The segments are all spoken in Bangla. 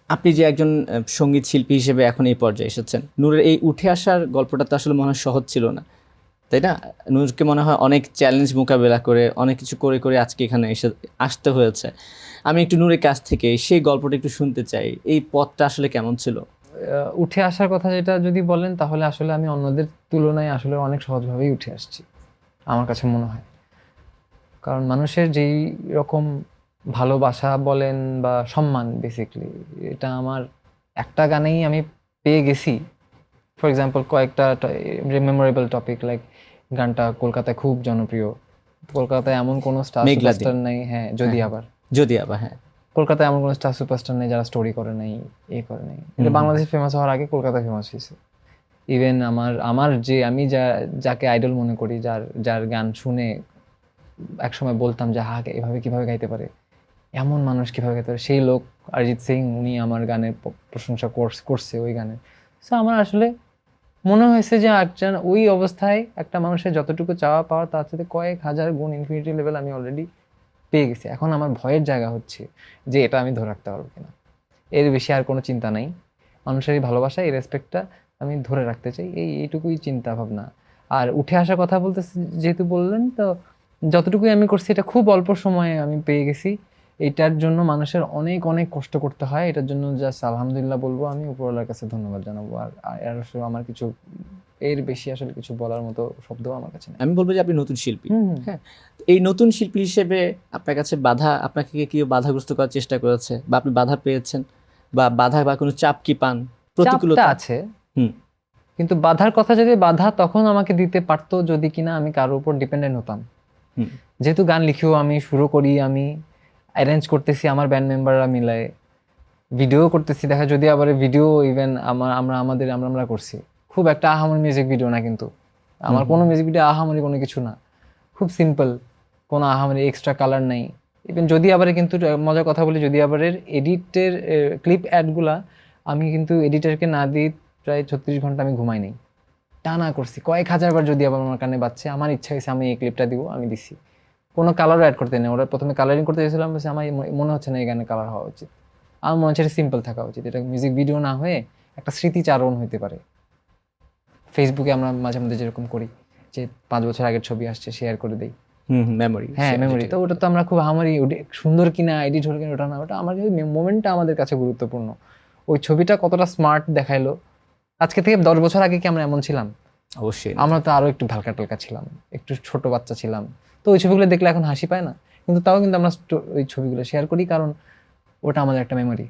আপনি যে একজন সঙ্গীত শিল্পী হিসেবে এখন এই পর্যায়ে এসেছেন, নূরের এই উঠে আসার গল্পটা তো আসলে মনে হয় সহজ ছিল না, তাই না? নূরকে মনে হয় অনেক চ্যালেঞ্জ মোকাবেলা করে অনেক কিছু করে করে আজকে এখানে এসে আসতে হয়েছে। আমি একটু নূরের কাছ থেকে সেই গল্পটা একটু শুনতে চাই। এই পথটা আসলে কেমন ছিল? উঠে আসার কথা যেটা যদি বলেন তাহলে আসলে আমি অন্যদের তুলনায় আসলে অনেক সহজভাবেই উঠে আসছি আমার কাছে মনে হয়। কারণ মানুষের যেই রকম ভালোবাসা বলেন বা সম্মান বেসিকলি, এটা আমার একটা গানেই আমি পেয়ে গেছি। ফর এক্সাম্পল কয়েকটা মেমোরেবল টপিক লাইক গানটা কলকাতায় খুব জনপ্রিয়। কলকাতায় এমন কোনো স্টার মেঘলা দিন। সুপারস্টার নেই, হ্যাঁ হ্যাঁ, যদি হ্যাঁ। আবার যদি আবার হ্যাঁ। কলকাতায় এমন কোনো স্টার সুপারস্টার নেই যারা স্টোরি করে নাই, এ করে নাই। এটা হুম, হুম। বাংলাদেশে ফেমাস হওয়ার আগে কলকাতা ফেমাস হয়েছে। ইভেন আমার আমার যে আমি যাকে আইডল মনে করি, যার যার গান শুনে একসময় বলতাম যে হা এভাবে কিভাবে গাইতে পারে, এমন মানুষ কিভাবে গাইতে পারে, সেই লোক অরিজিৎ সিং, উনি আমার গানের প্রশংসা করছে ওই গানে। সো আমার আসলে মনে হয়েছে যে একজন ওই অবস্থায় একটা মানুষের যতটুকু চাওয়া পাওয়া তার সাথে কয়েক হাজার গুণ ইনফিনিটি লেভেল আমি অলরেডি পেয়ে গেছি। এখন আমার ভয়ের জায়গা হচ্ছে যে এটা আমি ধরে রাখতে পারবো কিনা। এর বেশি আর কোনো চিন্তা নাই। মানুষের এই ভালোবাসা, এই রেসপেক্টটা আমি ধরে রাখতে চাই। এইটুকুই চিন্তা ভাবনা। আর উঠে আসার কথা বলতে যেহেতু বললেন, তো যতটুকুই আমি করছি এটা খুব অল্প সময়ে আমি পেয়ে গেছি। এটার জন্য মানুষের অনেক অনেক কষ্ট করতে হয়। এটার জন্য জাস্ট আলহামদুলিল্লাহ বলবো, আমি উপরওয়ালার কাছে ধন্যবাদ জানাবো। আর আসলে আমার কিছু এর বেশি আসলে কিছু বলার মতো শব্দ আমার কাছে নেই। আমি বলব যে আপনি নতুন শিল্পী। হুম, হুম। হ্যাঁ? তো এই নতুন শিল্পী হিসেবে আপনার কাছে আপনাকে কি কেউ বাধাগ্রস্ত করার চেষ্টা করেছে? বা আপনি বাধা পেয়েছেন? বা বাধা বা কোনো চাপ কি পান? চাপটা প্রতিকূলতা? আছে। হুম, কিন্তু বাধার কথা যদি বাধা তখন আমাকে দিতে পারতো যদি কিনা আমি কারোর উপর ডিপেন্ডেন্ট হতাম। হুম, যেহেতু গান লিখিও আমি, সুরও করি আমি, অ্যারেঞ্জ করতেছি আমার ব্যান্ড মেম্বাররা মিলায়ে, ভিডিও করতেছি। দেখা যদি আবার ভিডিও ইভেন আমরা করছি। খুব একটা আহামরি মিউজিক ভিডিও না কিন্তু। হুম, আমার হুম, কোনো মিউজিক ভিডিও আহামরি কোনো কিছু না। খুব সিম্পল, কোনো আহামরি এক্সট্রা কালার নাই। ইভেন যদি আবার কিন্তু মজার কথা বলি, যদি আবারের এডিটের ক্লিপ অ্যাডগুলা আমি কিন্তু এডিটরকে না দিয়ে প্রায় 36 ঘন্টা আমি ঘুমাই নাই। টানা করছি। কয়েক হাজারবার যদি আবার আমার কানে বাজছে, আমার ইচ্ছা হয়েছে আমি এই ক্লিপটা দিব, আমি দিছি। কোনো কালারও অ্যাড করতে নেই। ওরা ১ম এ কালারিং করতে চাইছিলাম, বলছে আমার মনে হচ্ছে না এই গানে কালার হওয়া উচিত। আমার মনে হচ্ছে এটা সিম্পল থাকা উচিত। এটা মিউজিক ভিডিও না হয়ে একটা স্মৃতিচারণ হইতে পারে। ফেসবুকে আমরা মাঝে মধ্যে যেরকম করি যে ৫ বছর আগের ছবি আসছে শেয়ার করে দেই। হুম, হুম, মেমোরি হ্যাঁ, শেয়ার মেমোরি। তো যেটাকে ওটা বলে। তো আমরা খুব আহামরি সুন্দর কিনা, এডিট হলো কিনা ওটা না। ওটা আমার কাছে মোমেন্টটা আমাদের কাছে গুরুত্বপূর্ণ। ওই ছবিটা কতটা স্মার্ট দেখাইলো। আজকে থেকে ১০ বছর আগে কি আমরা এমন ছিলাম? অবশ্যই না। আমরা তো আরো একটু হালকা-টালকা ছিলাম। একটু ছোট বাচ্চা ছিলাম। তো ওই ছবিগুলো দেখলে এখন হাসি পায় না? কিন্তু তাও কিন্তু আমরা ওই ছবিগুলো শেয়ার করি, কারণ ওটা আমাদের একটা মেমোরি।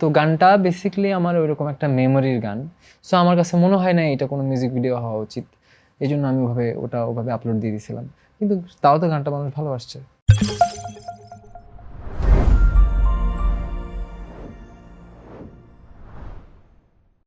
তো গানটা বেসিক্যালি আমার ওইরকম একটা মেমোরির গান। সো আমার কাছে মনে হয় না এটা কোনো মিউজিক ভিডিও হওয়া উচিত। এজন্য আমি ওভাবে আপলোড দিয়ে দিয়েছিলাম। কিন্তু তাও তো গানটা মানুষ ভালোবাসছে।